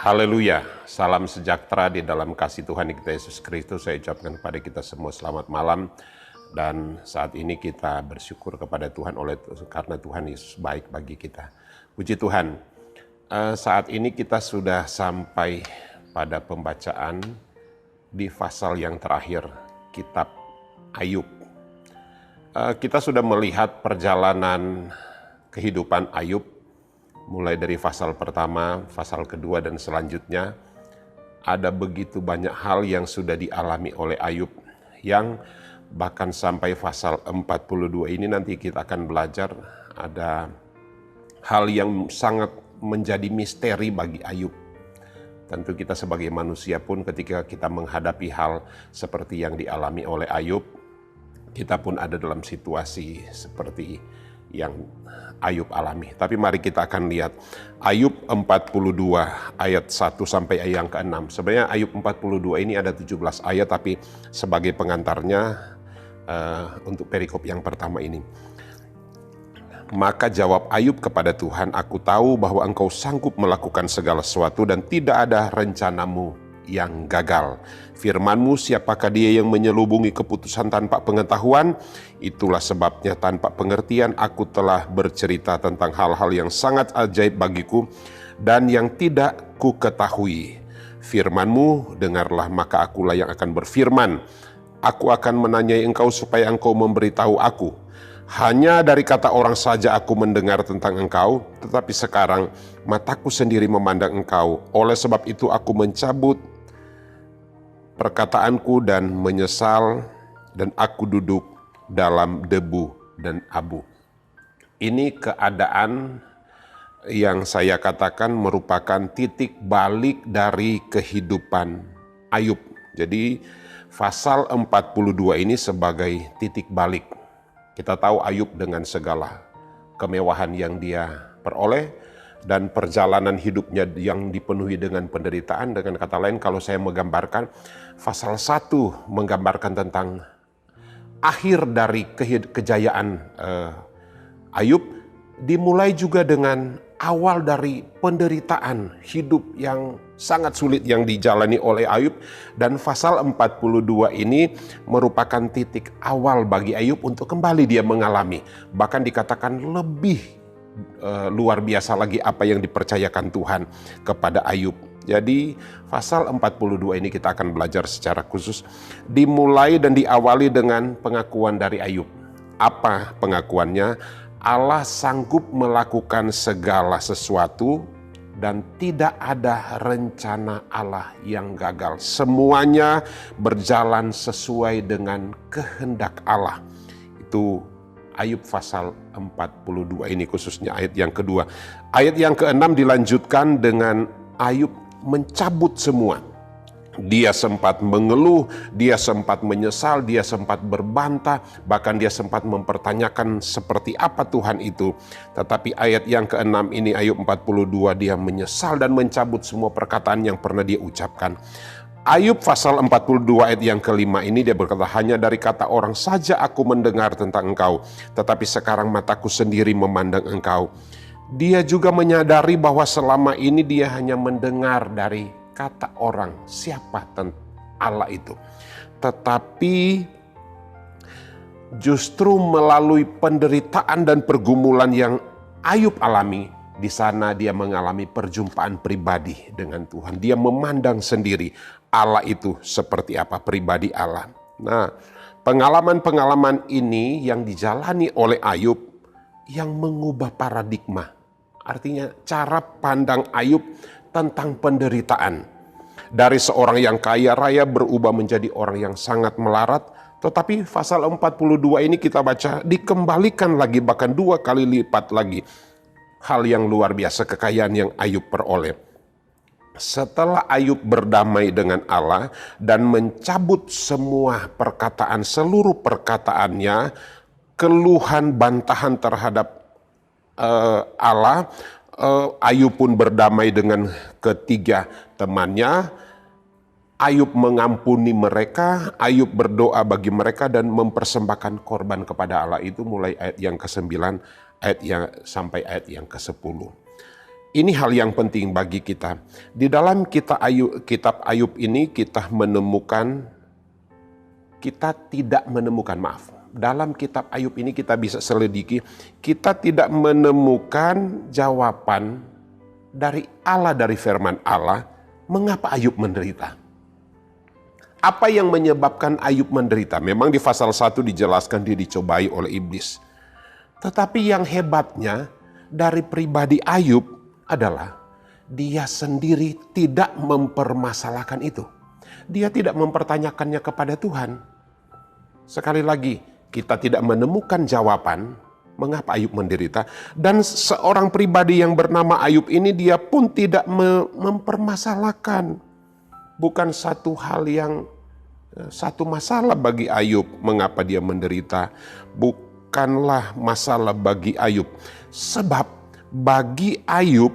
Haleluya, salam sejahtera di dalam kasih Tuhan kita Yesus Kristus. Saya ucapkan kepada kita semua selamat malam. Dan saat ini kita bersyukur kepada Tuhan karena Tuhan Yesus baik bagi kita. Puji Tuhan, saat ini kita sudah sampai pada pembacaan di pasal yang terakhir, kitab Ayub. Kita sudah melihat perjalanan kehidupan Ayub, mulai dari pasal pertama, pasal kedua, dan selanjutnya. Ada begitu banyak hal yang sudah dialami oleh Ayub, yang bahkan sampai pasal 42 ini nanti kita akan belajar ada hal yang sangat menjadi misteri bagi Ayub. Tentu kita sebagai manusia pun ketika kita menghadapi hal seperti yang dialami oleh Ayub, kita pun ada dalam situasi seperti yang Ayub alami. Tapi mari kita akan lihat Ayub 42 ayat 1 sampai ayat yang ke-6. Sebenarnya Ayub 42 ini ada 17 ayat, tapi sebagai pengantarnya untuk perikop yang pertama ini. Maka jawab Ayub kepada Tuhan, "Aku tahu bahwa Engkau sanggup melakukan segala sesuatu dan tidak ada rencanamu yang gagal. Firman-Mu, siapakah dia yang menyelubungi keputusan tanpa pengetahuan? Itulah sebabnya tanpa pengertian aku telah bercerita tentang hal-hal yang sangat ajaib bagiku dan yang tidak ku ketahui. Firman-Mu, dengarlah, maka akulah yang akan berfirman. Aku akan menanyai Engkau supaya Engkau memberitahu aku. Hanya dari kata orang saja aku mendengar tentang Engkau, tetapi sekarang mataku sendiri memandang Engkau. Oleh sebab itu aku mencabut perkataanku dan menyesal, dan aku duduk dalam debu dan abu." Ini keadaan yang saya katakan merupakan titik balik dari kehidupan Ayub. Jadi pasal 42 ini sebagai titik balik. Kita tahu Ayub dengan segala kemewahan yang dia peroleh dan perjalanan hidupnya yang dipenuhi dengan penderitaan. Dengan kata lain, kalau saya menggambarkan, pasal 1 menggambarkan tentang akhir dari kejayaan Ayub, dimulai juga dengan awal dari penderitaan hidup yang sangat sulit yang dijalani oleh Ayub. Dan pasal 42 ini merupakan titik awal bagi Ayub untuk kembali dia mengalami. Bahkan dikatakan lebih luar biasa lagi apa yang dipercayakan Tuhan kepada Ayub. Jadi pasal 42 ini kita akan belajar secara khusus. Dimulai dan diawali dengan pengakuan dari Ayub. Apa pengakuannya? Allah sanggup melakukan segala sesuatu dan tidak ada rencana Allah yang gagal. Semuanya berjalan sesuai dengan kehendak Allah. Itu Ayub pasal 42 ini, khususnya ayat yang kedua. Ayat yang ke-6 dilanjutkan dengan Ayub mencabut semua. Dia sempat mengeluh, dia sempat menyesal, dia sempat berbantah, bahkan dia sempat mempertanyakan seperti apa Tuhan itu. Tetapi ayat yang ke-6 ini, Ayub 42, dia menyesal dan mencabut semua perkataan yang pernah dia ucapkan. Ayub pasal 42 ayat yang ke-5 ini dia berkata, "Hanya dari kata orang saja aku mendengar tentang Engkau, tetapi sekarang mataku sendiri memandang Engkau." Dia juga menyadari bahwa selama ini dia hanya mendengar dari kata orang, siapa Allah itu. Tetapi justru melalui penderitaan dan pergumulan yang Ayub alami, di sana dia mengalami perjumpaan pribadi dengan Tuhan. Dia memandang sendiri Allah itu seperti apa, pribadi Allah. Nah, pengalaman-pengalaman ini yang dijalani oleh Ayub yang mengubah paradigma. Artinya cara pandang Ayub tentang penderitaan. Dari seorang yang kaya raya berubah menjadi orang yang sangat melarat. Tetapi pasal 42 ini kita baca dikembalikan lagi, bahkan 2 kali lipat lagi. Hal yang luar biasa kekayaan yang Ayub peroleh. Setelah Ayub berdamai dengan Allah dan mencabut semua perkataan, seluruh perkataannya, keluhan bantahan terhadap Allah, Ayub pun berdamai dengan ketiga temannya. Ayub mengampuni mereka, Ayub berdoa bagi mereka dan mempersembahkan korban kepada Allah. Itu mulai ayat yang ke-9 sampai ayat yang ke-10. Ini hal yang penting bagi kita. Di dalam kitab Ayub ini kita tidak menemukan, dalam kitab Ayub ini kita bisa selidiki, kita tidak menemukan jawaban dari Allah, dari firman Allah, mengapa Ayub menderita. Apa yang menyebabkan Ayub menderita? Memang di pasal 1 dijelaskan dia dicobai oleh iblis. Tetapi yang hebatnya dari pribadi Ayub adalah dia sendiri tidak mempermasalahkan itu. Dia tidak mempertanyakannya kepada Tuhan. Sekali lagi, kita tidak menemukan jawaban mengapa Ayub menderita. Dan seorang pribadi yang bernama Ayub ini dia pun tidak mempermasalahkan. Bukan satu masalah bagi Ayub mengapa dia menderita. Bukanlah masalah bagi Ayub. Sebab bagi Ayub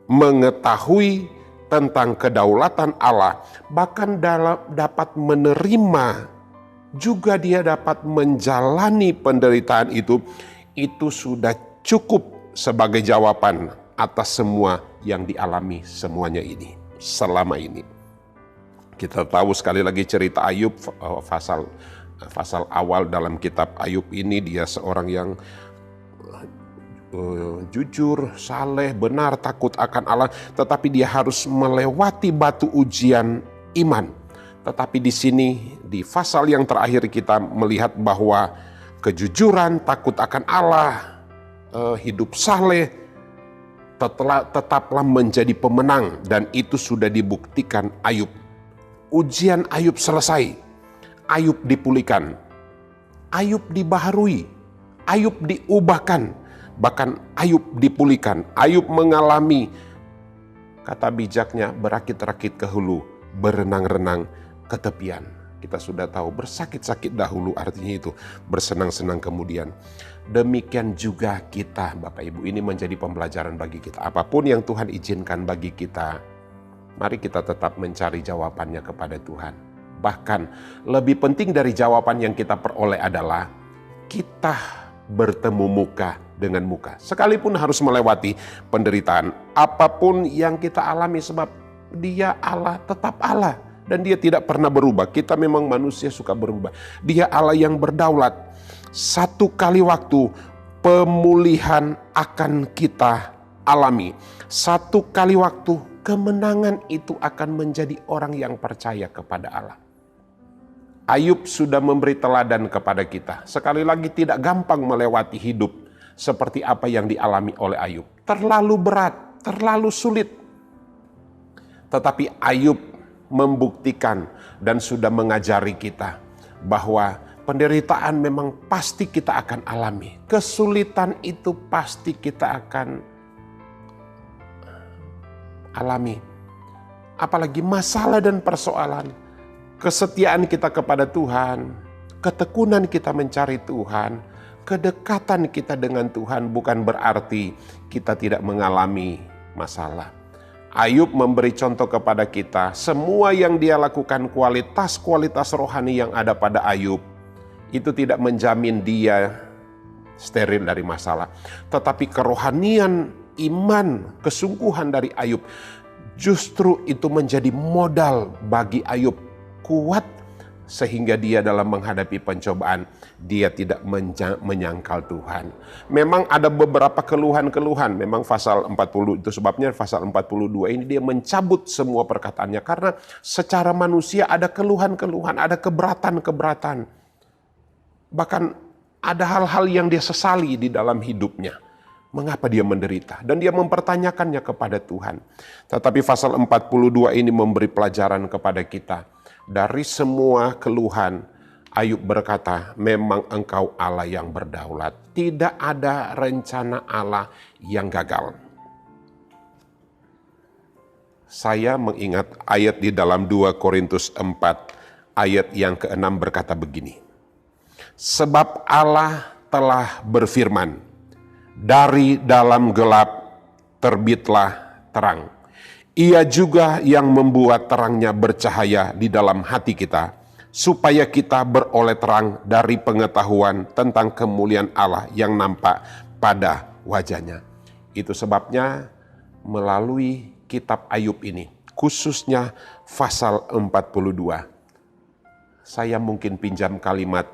mengetahui tentang kedaulatan Allah, bahkan dapat menerima, juga dia dapat menjalani penderitaan itu sudah cukup sebagai jawaban atas semua yang dialami semuanya ini, selama ini. Kita tahu sekali lagi cerita Ayub, pasal awal dalam kitab Ayub ini dia seorang yang jujur, saleh, benar, takut akan Allah, tetapi dia harus melewati batu ujian iman. Tetapi di sini, di pasal yang terakhir kita melihat bahwa kejujuran, takut akan Allah, hidup saleh, tetaplah menjadi pemenang, dan itu sudah dibuktikan Ayub. Ujian Ayub selesai, Ayub dipulihkan, Ayub dibaharui, Ayub diubahkan. Bahkan Ayub dipulihkan, Ayub mengalami, kata bijaknya, berakit-rakit ke hulu, berenang-renang ke tepian. Kita sudah tahu bersakit-sakit dahulu artinya itu bersenang-senang kemudian. Demikian juga kita, Bapak Ibu, ini menjadi pembelajaran bagi kita. Apapun yang Tuhan izinkan bagi kita, mari kita tetap mencari jawabannya kepada Tuhan. Bahkan lebih penting dari jawaban yang kita peroleh adalah kita bertemu muka dengan muka. Sekalipun harus melewati penderitaan, apapun yang kita alami, sebab Dia Allah, tetap Allah, dan Dia tidak pernah berubah. Kita memang manusia suka berubah. Dia Allah yang berdaulat. Satu kali waktu pemulihan akan kita alami. Satu kali waktu kemenangan itu akan menjadi orang yang percaya kepada Allah. Ayub sudah memberi teladan kepada kita. Sekali lagi, tidak gampang melewati hidup seperti apa yang dialami oleh Ayub. Terlalu berat, terlalu sulit. Tetapi Ayub membuktikan dan sudah mengajari kita bahwa penderitaan memang pasti kita akan alami. Kesulitan itu pasti kita akan alami. Apalagi masalah dan persoalan. Kesetiaan kita kepada Tuhan, ketekunan kita mencari Tuhan, kedekatan kita dengan Tuhan bukan berarti kita tidak mengalami masalah. Ayub memberi contoh kepada kita, semua yang dia lakukan, kualitas rohani yang ada pada Ayub, itu tidak menjamin dia steril dari masalah. Tetapi kerohanian, iman, kesungguhan dari Ayub, justru itu menjadi modal bagi Ayub kuat, sehingga dia dalam menghadapi pencobaan, dia tidak menyangkal Tuhan. Memang ada beberapa keluhan-keluhan, memang pasal 40, itu sebabnya pasal 42 ini dia mencabut semua perkataannya, karena secara manusia ada keluhan-keluhan, ada keberatan-keberatan. Bahkan ada hal-hal yang dia sesali di dalam hidupnya. Mengapa dia menderita? Dan dia mempertanyakannya kepada Tuhan. Tetapi pasal 42 ini memberi pelajaran kepada kita. Dari semua keluhan, Ayub berkata, memang Engkau Allah yang berdaulat. Tidak ada rencana Allah yang gagal. Saya mengingat ayat di dalam 2 Korintus 4, ayat yang ke-6 berkata begini. Sebab Allah telah berfirman, dari dalam gelap terbitlah terang. Ia juga yang membuat terangnya bercahaya di dalam hati kita, supaya kita beroleh terang dari pengetahuan tentang kemuliaan Allah yang nampak pada wajahnya. Itu sebabnya melalui kitab Ayub ini, khususnya pasal 42, saya mungkin pinjam kalimat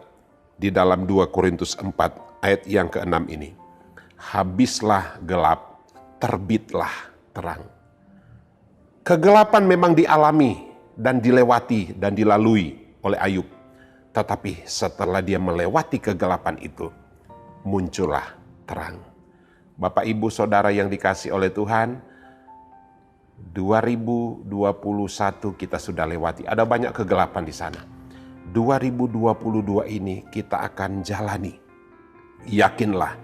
di dalam 2 Korintus 4 ayat yang ke-6 ini. Habislah gelap, terbitlah terang. Kegelapan memang dialami dan dilewati dan dilalui oleh Ayub. Tetapi setelah dia melewati kegelapan itu, muncullah terang. Bapak Ibu Saudara yang dikasihi oleh Tuhan, 2021 kita sudah lewati. Ada banyak kegelapan di sana. 2022 ini kita akan jalani. Yakinlah,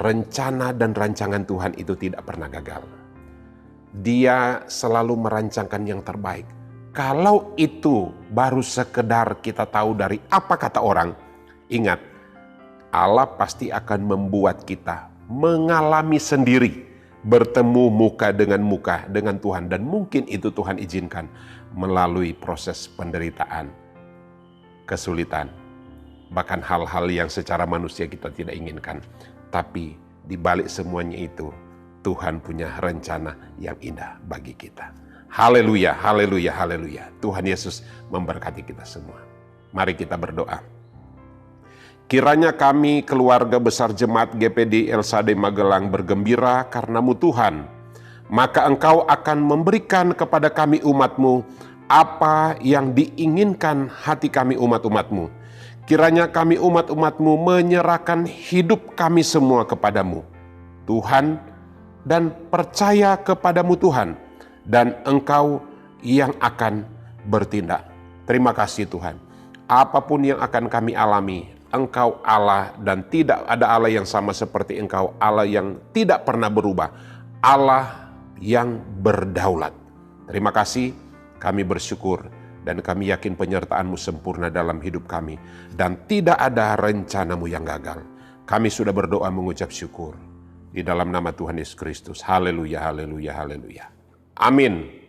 rencana dan rancangan Tuhan itu tidak pernah gagal. Dia selalu merancangkan yang terbaik. Kalau itu baru sekedar kita tahu dari apa kata orang, ingat, Allah pasti akan membuat kita mengalami sendiri, bertemu muka dengan Tuhan. Dan mungkin itu Tuhan izinkan melalui proses penderitaan, kesulitan, bahkan hal-hal yang secara manusia kita tidak inginkan. Tapi di balik semuanya itu, Tuhan punya rencana yang indah bagi kita. Haleluya, haleluya, haleluya. Tuhan Yesus memberkati kita semua. Mari kita berdoa. Kiranya kami keluarga besar Jemaat GPD El Shaddai Magelang bergembira karenamu Tuhan. Maka Engkau akan memberikan kepada kami umat-Mu apa yang diinginkan hati kami umat-umat-Mu. Kiranya kami umat-umat-Mu menyerahkan hidup kami semua kepadamu, Tuhan, dan percaya kepadamu Tuhan, dan Engkau yang akan bertindak. Terima kasih Tuhan. Apapun yang akan kami alami, Engkau Allah dan tidak ada Allah yang sama seperti Engkau, Allah yang tidak pernah berubah, Allah yang berdaulat. Terima kasih, kami bersyukur dan kami yakin penyertaan-Mu sempurna dalam hidup kami dan tidak ada rencana-Mu yang gagal. Kami sudah berdoa mengucap syukur di dalam nama Tuhan Yesus Kristus. Haleluya, haleluya, haleluya. Amin.